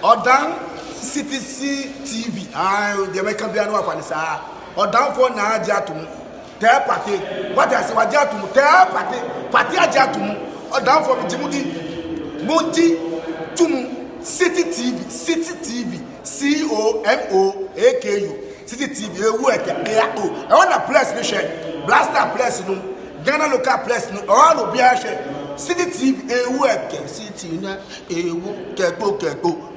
Odan CTC TV. The American Biano of Anissa. Odan for na Jatum. Tell party. What I say, what Jatum? Tell party Jatum. Odan for Jimudi. Monty Tum. City TV. COMOAKU. City TV. I want a place, Blaster place, no. Ghana local place, no. All of Biashe. City TV, City, go.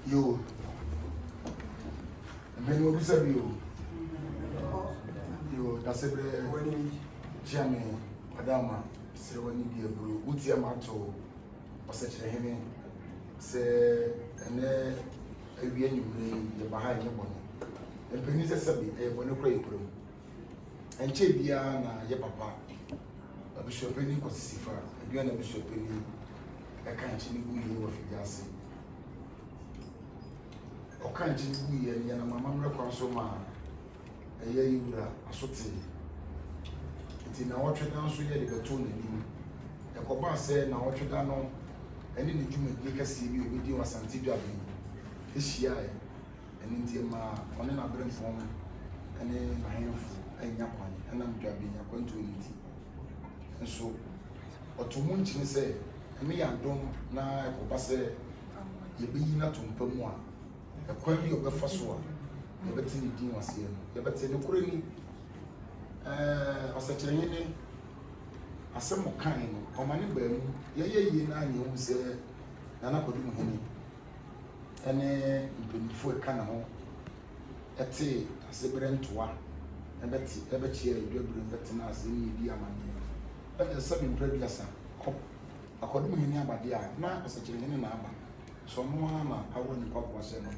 Yo, many will be said you. That's a very Jamie, Adama, say when you be a blue, Utiamato, or such a hemi, se ene awie nyumre ye baha nye bono empeni se sabi e bono kro yekrom enche bia na ye papa abishopeni kwasisifa bia na bishopeni eka nchi ni guye wa figase oka nchi ni guye ya na mama mre kwa so ma eye yura asote nti na wotwe dan so ye de beto na nim ekoba se na wotwe dan no ene ne dwumadi kase bi obedi wasante dwabe ehia ene nti ma one na bremfon ene na henfo enya kwan ena dwabe nya kwanto nti nso otomu nchine se eme ya dom na ekoba se ye beyi na tompa mu a ekwan bi obefa so a ye beti ni din wase no ye beti ne korani asachire ne asem kan no omane ba mu ye na anye hu se na na kodu hini ene mpemfo eka na ho ete asebere ntoa ebeti edwabure beti na ase ni di amane ebe sabi mpredasa kop akodu hini abade a na asachire hini na aba so no ama awo ni papa se no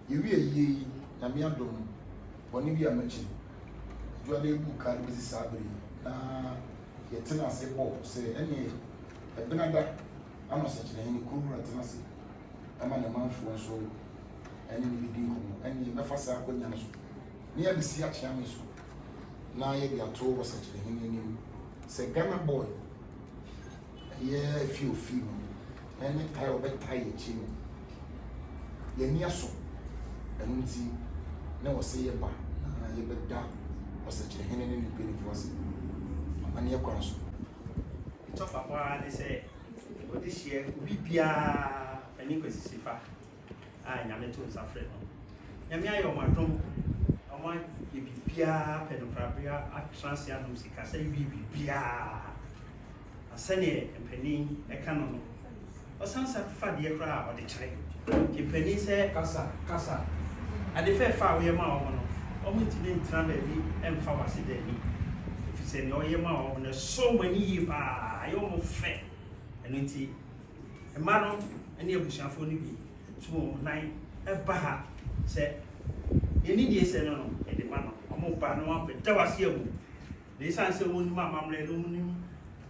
yewie na mi adom woni bi amachi juade bu ka bi sabri na yetena ase bo se ene ebenada ama sachire hini kuru atena se ama na manfo so ene ni bi ko ene be fasa akonya no so ni ya bisi a chia me so na ye bi ato wo sachire hini ni se Ghana boy ye fiu no ene tayo be tayo chi no ye ni aso enunti na wo se ye ba na ye be da wo sachire hini ni bi ni fo se amane ye kwa so tofa kwa ne se odi hie obi bia ani kwesisifa a nyame to nsafre no nyame ayo madom oma ye bibia pedoprabia atransia dum sika se bibia asane empani eka no no osansa fa de kra odi kire ki pani se kasa ade fe fa we ma o no omo tine ntra ba bi emfa wase da ni ifise ne oye ma o no so mani yi ba ayo mo fe enunti ema no ene abusuafo ni bi tumo nine eba ha se eni die se no no e de ma no omo ba no am da wase amu de sanse won ma mamre no munim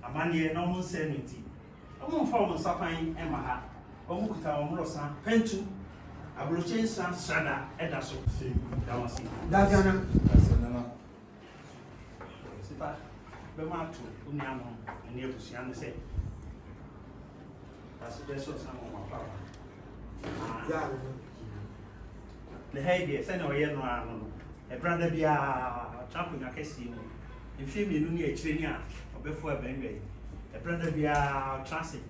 amane na omo se nunti omo fa omo sapan ema ha omo kuta omo rosa pentu abrochensa sada eda so da wase daviana asenana sipa be ma to uni amo ene abusuan no se as the so some of our ya the head say no ye no ano e brother bia champion akesi no mfi mienu ni akire ni a obefo abenwe e brother bia transit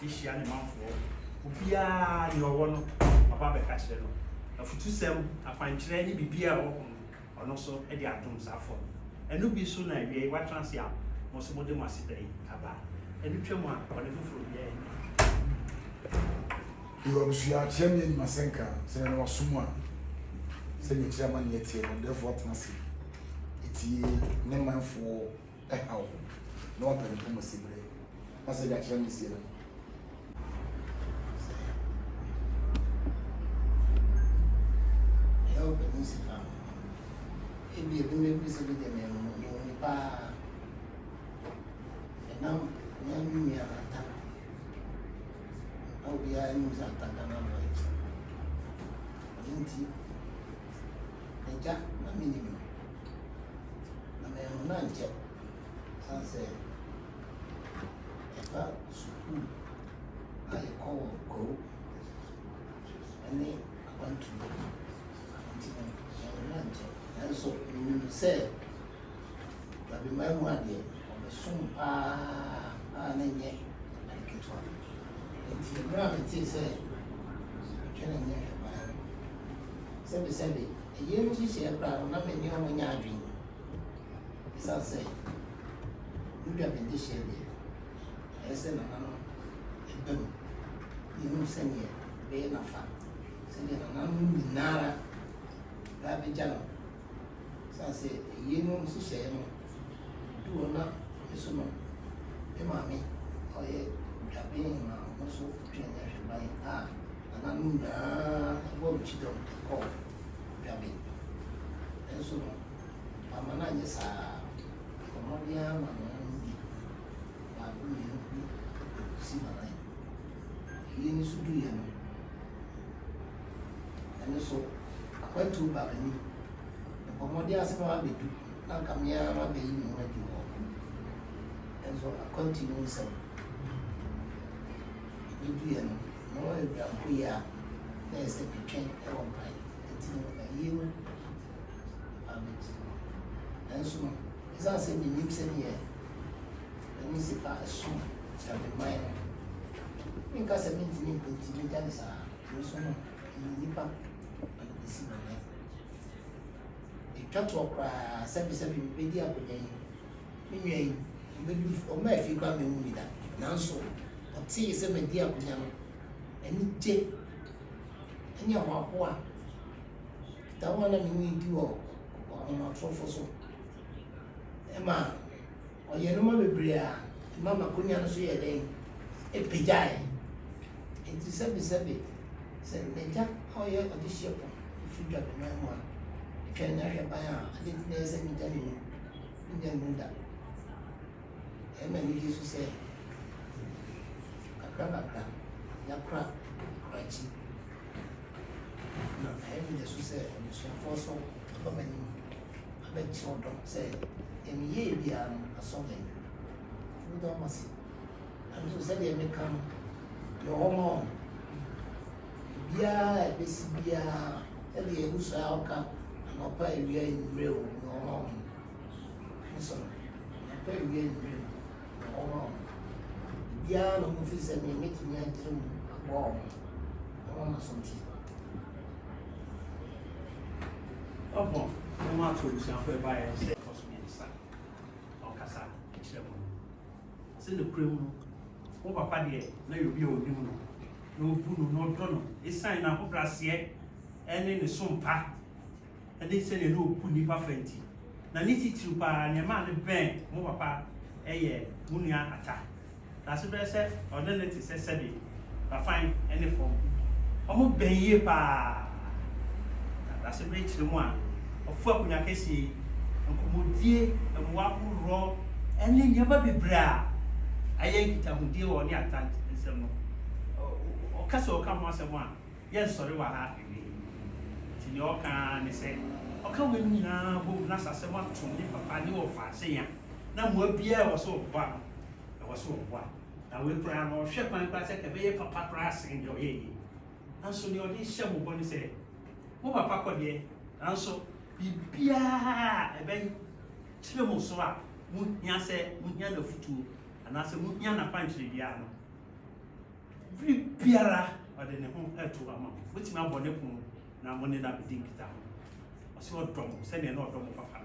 ishia ne manfo obia ni owo no baba be ka kire no afutu sem akwankire ni bibia wo ono so e di adom safo enu bi so na wie wa transit a mo so mo de mo asidai aba enu twem a one fufuru bia you obviously champion ni masenka se na wasumwa se ni chama ni etie no therefore atnasi etie ne manfo ehawo no wa pere ko masibre asa ya champion si na eu penso e me precisa de me no pa não me ata au dia nos ataca na noite gente já na mínima na minha não tinha sanse é para suku aí go ani quanto and so you say that be my one day on the soon and yet I get one. It's the gravity say can I say a year to share brown, not many on your dream. As I say, you have been this year. I said, no, you send here, be enough fun. Send it on Nara. Rabi jalo sase yenu sise no duo na eso no e mami oye Japan also transaction by Ananda what you don't call Japan. And so Amana is a Commodian and see my life. He needs to do it. And so I went to Babani. The Commodian Sama be do. Now come here, my baby, and so I continue some. You do no, we are there's a between everyone by a year. And so, as I said, we need some here. The music are soon shall be mine. Because I mean to me, that is a person in Nipa and the sea. A cat or cry 77 media per day. Maybe or my if you grab me with that. Now so, or see 7 dear piano. And J. And your war. That one I mean, we do all on our trophy. So, Emma, or your normal bria, Mamma couldn't see a day. A pijay. It is 77. Said Major, how you are this ship if you drop my one. You can never buy a little less than you didn't know that. Emma used to say, Kakabaka. Crap, crunchy. No, I have just said, so also, I bet children say, and ye be a something. You don't must. I'm so sad they may come your home. Yeah, this be a early who's outcome, and I'll pay you in real no home. So, I pay you in real no home. Yeah, no office and you meet me at the warm. I want something. Oh, no matter who's not for by a state of minister or Cassa, send the criminal over Paddy, no, you'll be old, no Bruno, no Dono. It's sign up for us yet, and in the Sumpa, and they send a no Punipa Fenty. Naniti Trupa and your man Ben, Mopapa, a year, Munia attack. That's the best, or then it is a study. I find any form. I'm a ye pa. That's a great one. Of Fucuna Casey, and Commodier, and Wapu Raw, and then never be bra. I ain't it a deal on the attack in some or Castle come once a one. Yes, sorry, what happened. In your can, they say, or come with me now, who Nasa someone to me, Papa knew of saying, no more beer or so one. I was so one. Now we pray on ship my class at the bay papa grass in your head. And so your this shamu bonny say, oh, papa, dear, and so be beer a ben Chimo swap, Munya said, Munya the futu, and I said, Munya punch the piano. Very beera, or the home to a mom, which my bonnet now money that be dinked down. I saw a drum, send a note of papa.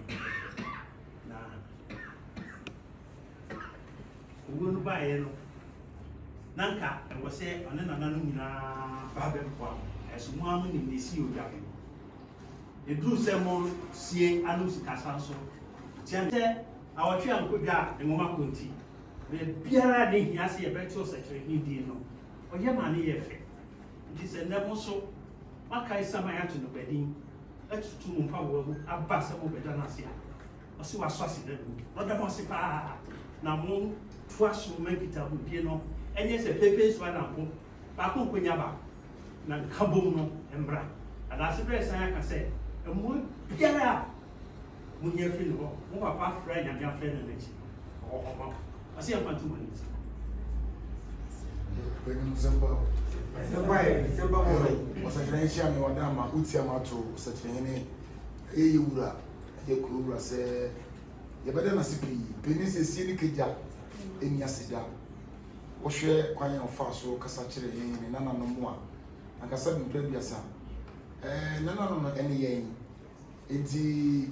Nah, we will buy a Nanka, I was say, on an anonymous Babel, as one in the sea of Yapping. The Drew Sermon, seeing Anus Casanso. Chante, our child could got the Moma Kunti. The Piera de Yasi a better secretary, he did know. Or Yamani effect. It is a never so. Makai Samaya to the wedding. Let's two Mumpawa, a bassable bedanasia. Or so a sausage, not a mossipa. Now, moon, twice will make it up with Piano. And yes, a paper's one apple. Baku Kunyaba, Nan Kabuno, and Bra. And that's the best I can say. And more Piera. When you're feeling more apart, friend and your friend and it. Oh, I see a fun 2 minutes. Was a grandchild, Madame Utiamato, such a Yura, a Kura said, you better not see Penis is Sinica in Yasida. Oshe kwanya ofaso kasa kire yin nana no mo a akasa bi prebiasa nana no ene yen enti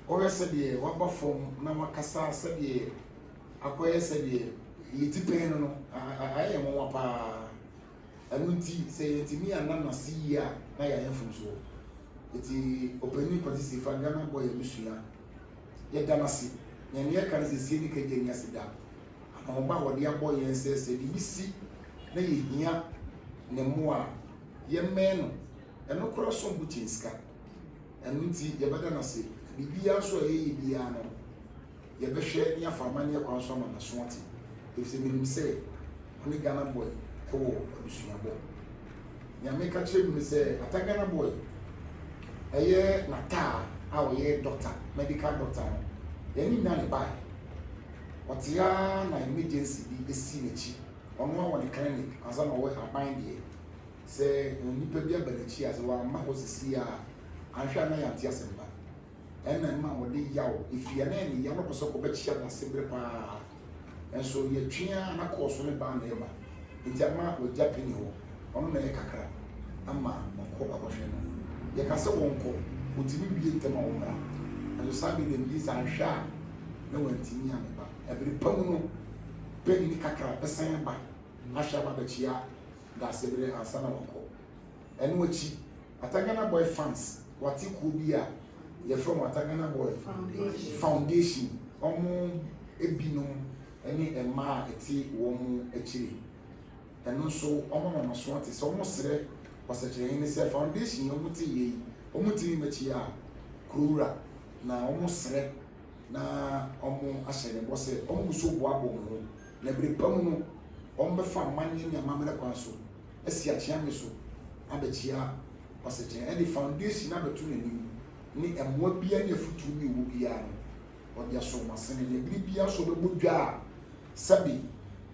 oyese de waba fom na makasa se de akoye se de yiti pen no aye mo wapa anunti se yiti mi anana siya na ya yefum so enti openi kwati sifa Ghana boy emisua ye danasi ne ne kan se sini ke genya sida ɔba wɔde abɔ yɛn sɛ bibi si na yɛhia ne mmoa yɛmmɛn no ɛno korɔ so mbu kyɛnsika ɛno nti yɛbɛda no ase biribiara so a yɛyɛ biara no yɛbɛhwɛ ne afa amanneɛ kwan so ama naso ate ɛfisɛ menim sɛ ɔne Ghana boy ɛwɔ abusuabɔ nyame ka kyerɛ mu sɛ ata Ghana boy ɛyɛ nata a ɔyɛ doctor medical doctor no yɛne nyina ne bae ɔte a na emergency bi esi n'akyi ɔno a wɔ ne clinic ansa na ɔwɔ aban deɛ sɛ nipa bi aba n'akyi a sɛ wama hɔ sisi a ahwɛ na yɛante asɛmpa ɛna ma wɔde yaw efia na ɛne yaw no pɔsɛ kɔbɛkyia na sebere paa ɛnso yɛtwea na kɔɔ so ne ban na ɛba nti ama ɔgya pini hɔ ɔno na ɛyɛ kakra ama ɔkɔ akɔhwɛ no yɛka sɛ wɔnkɔ ɔtumi wie ntɛm a wɔmmra ɛnso saa bi dem bi sɛ ahwɛ a na wɔntumi ameba ɛbere pam no pɛni ni kakra bɛsan ba ahyɛ aba bɛkyia da sebere ansa na wɔkɔ ɛno akyi Ata Ghana Boy fans wate kuo bi a yɛfrɛ mo Ata Ghana Boy Foundation ɔmo ebinom ɛne mmaa a ɛte wɔn mu akyire ɛno nso ɔmo ma so ate sɛ ɔmo srɛ wɔsɛkyerɛ ne sɛ foundation ɔmo te yɛ ɔmo te mu akyi a kurowura na ɔmo srɛ na ɔmo ahyɛ ne bɔ sɛ ɔmo so boabɔ wɔn ho na bere pam no ɔmo bɛfa amanneɛ ne amammerɛ kwan so asi akyea me so abɛkyia wɔsɛkyerɛ ɛde foundation abɛto n'anim ne ɛmmoa bia ne afutuo ne ɛwɔ biara no ɔde aso masene ne bere bia so bɛbɔ dwa a sɛbi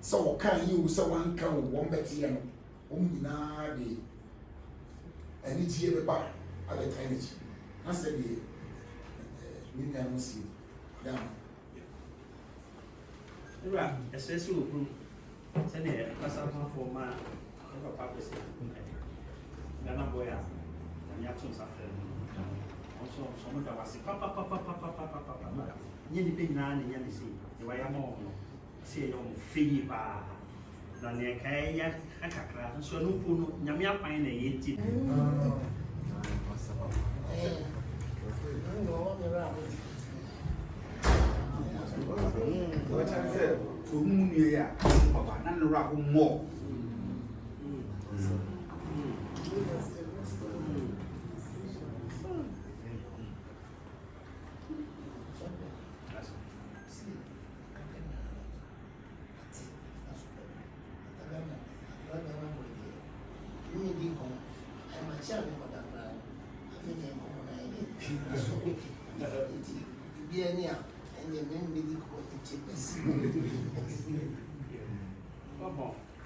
sɛ wɔka yi o sɛ wanka o wɔn bɛteɛ no wɔn nyinaa de anigyeɛ bɛba abɛtan n'akyi na sɛ deɛ ne nua no si dam Ura, ɛsɛ sɛ wɔkuru sɛdeɛ kasafoɔ ma papa pɛ sɛ Ghana Boy a ɔne ato nsa frɛ no ɔnso ɔmo da wase papapapapapapapa nyɛ nipa nyinaa ne nyɛ ne sei deɛ wayɛ ama wɔn no sɛ ɛyɛ ɔmo fɛ yie paa na nea ɛka ɛyɛ akakra nso ɛno mpo no nyame akwan na ɛyɛ nti Sɛ ɔmu nua ya ɔba na ne wura ko mmɔ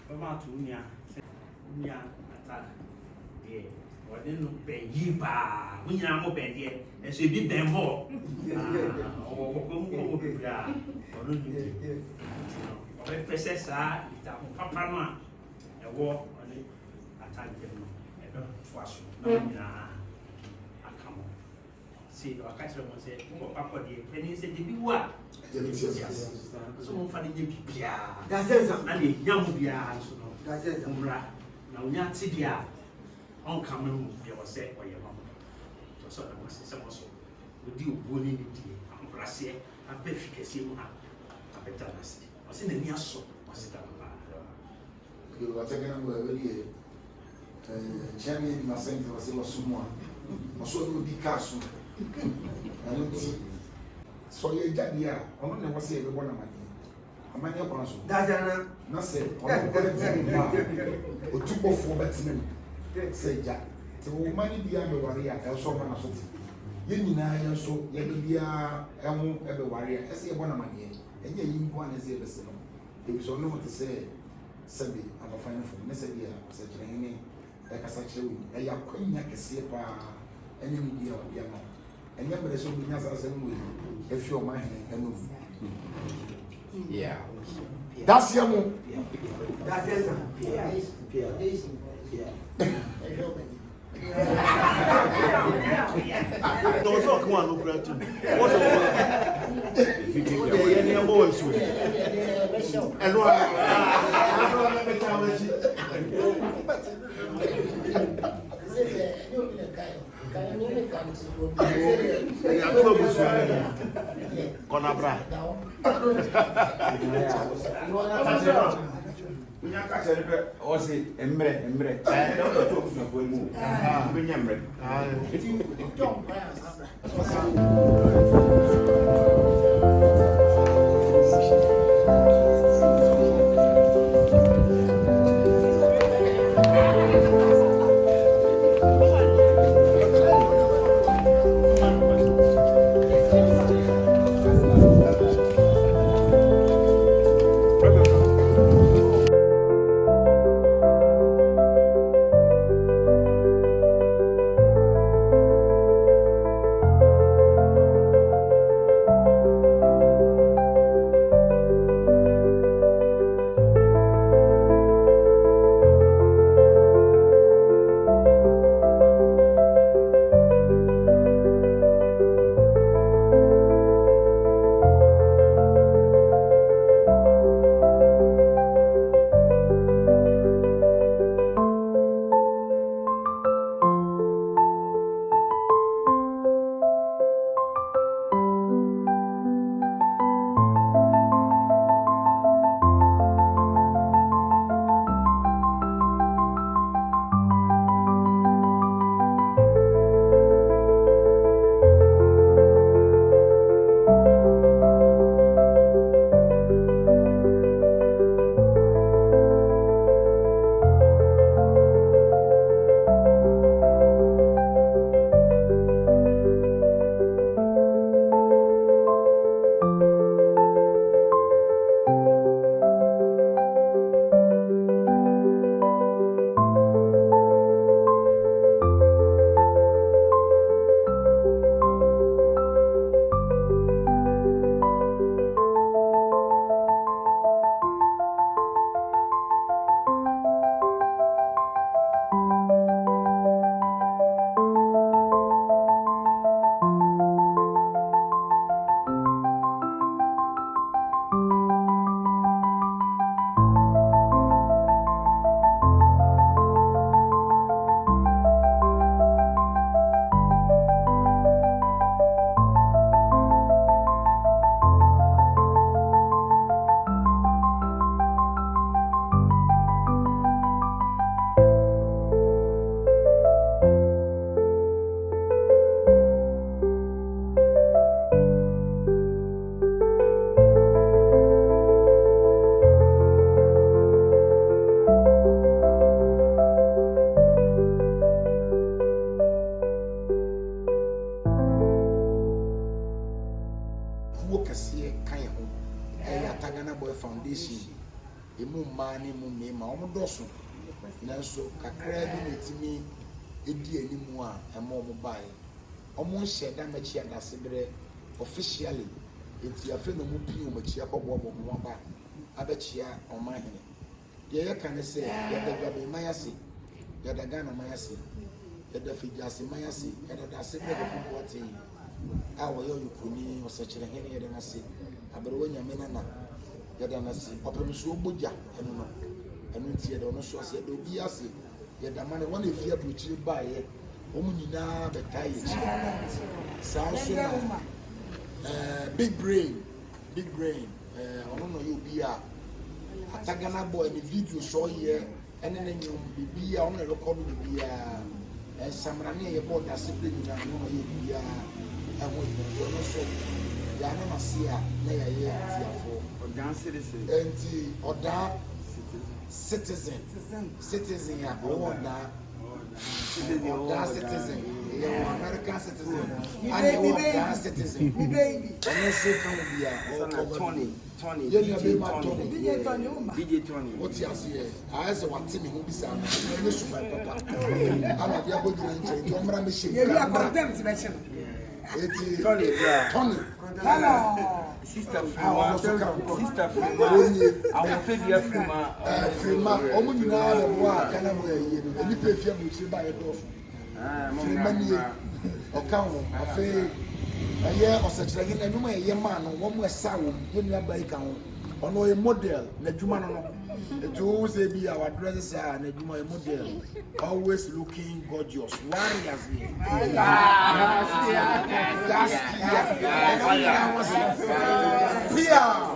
Baba to unia ata deɛ wɔde no bɛn yi paa wo nyinaa mo bɛn deɛ ɛso ebi bɛn hɔ ɔwɔ mo bebree a ɔno ne ɔbɛpɛ sɛ saa itaho papa no a ɛwɔ ɔne ata ntɛm no ɛbɛtoa so na wo nyinaa aka mo se ɔka kyerɛ mo sɛ wobɔ papɔ deɛ pɛni sɛ de bi wo a so momfa no nyɛ bibiaa na deɛ ɛhia mo biara nso no mmra na wonya te deɛ a ɔnka ma mu deɛ wɔ sɛ ɔyɛ ma mo tɔ sɛ ɔde mase sɛ mɔ so wodi obuo ne ne die ahobraseɛ aba fi kɛseɛ mu ha abɛda no ase ɔsɛ n'ani asɔ ɔse da no paa Ata Ghana Boy ɛwɛdeɛ kyɛne ni masɛnti wɔ sɛ wɔso mu a ɔso ne odi kaa so ɛno nti sɛ ɔyɛ agyadeɛ a ɔno ne wɔ sɛ yɛbɛbɔ no amanneɛ kwan so na sɛ ɔno kɔlɛtine mu a ɔtubɔfoɔ bɛtene mu sɛ gya nti wo ma ne biara bɛware a ɛwɔ sɛ ɔma no so te yɛn nyinaa yɛn nso yɛde biara ɛho ɛbɛware a ɛsɛ yɛbɔ no amanneɛ ɛnyɛ yi nko a na ɛsɛ yɛbɛsɛ no ebi sɛ ɔno ho te sɛ sɛbi abɔfra no fom ne sɛ deɛ ɔsɛkyerɛhene ɛkasa kyerɛ wo ɛyɛ akwanya kɛseɛ paa ɛne ne bi a ɔde ama ɛnyɛ mmerɛ sɛ ɔbɛnya saa sɛ no wɔ ɛfi ɔma hene ɛno mu daseɛ mu Não só com a no prato. Ele é bom isso. É no Conabra. Unya catch a little or say, Emre. I don't know to move. Don't cry. mani mu mema omo doso nanso kakra bi metimi edi animu a emo omo bae omo nhye da machi adasebre officially enti afa no mu pii omo chia kọbọ mo ba abechia omahene de ye kan se ye da gbe mayase ye da Ghana mayase ye da fijase mayase ye da dasebre ko pote a wo yo yukuni osechire hene ye da nase abere wonya mena na ye da nase opemso ogboja eno no eno nti ye da ono so ase do bi ase ye da mane wona efia buchi ba ye omu nyina betai ye so na big brain ono no you be a atagana boy ni video so ye ene na nyum bibia ono record bibia samrane ye board asepre nyina ono no you be a ewo no so ya na masia na ya ye tiafo odan citizen enti oda citizen ya oda citizen yeah, American citizen and citizen me baby and say can be a Tony DJ Tony what you say I say what me who be say no so my papa ana dia go gina nche to mra me shim you are contempt mention Tony hello sister Frima our favorite Frima omo nyina le bo a kana mo ye no ni pe fia mo chi ba ye do Frima ni o kan wo afi aye osechire gi na numa ye ma no wo mo esa wo ye nua ba ika wo Ono a model, Najuma no. It always be our dresses are Najuma a model, always looking gorgeous. Warriors here. Pia.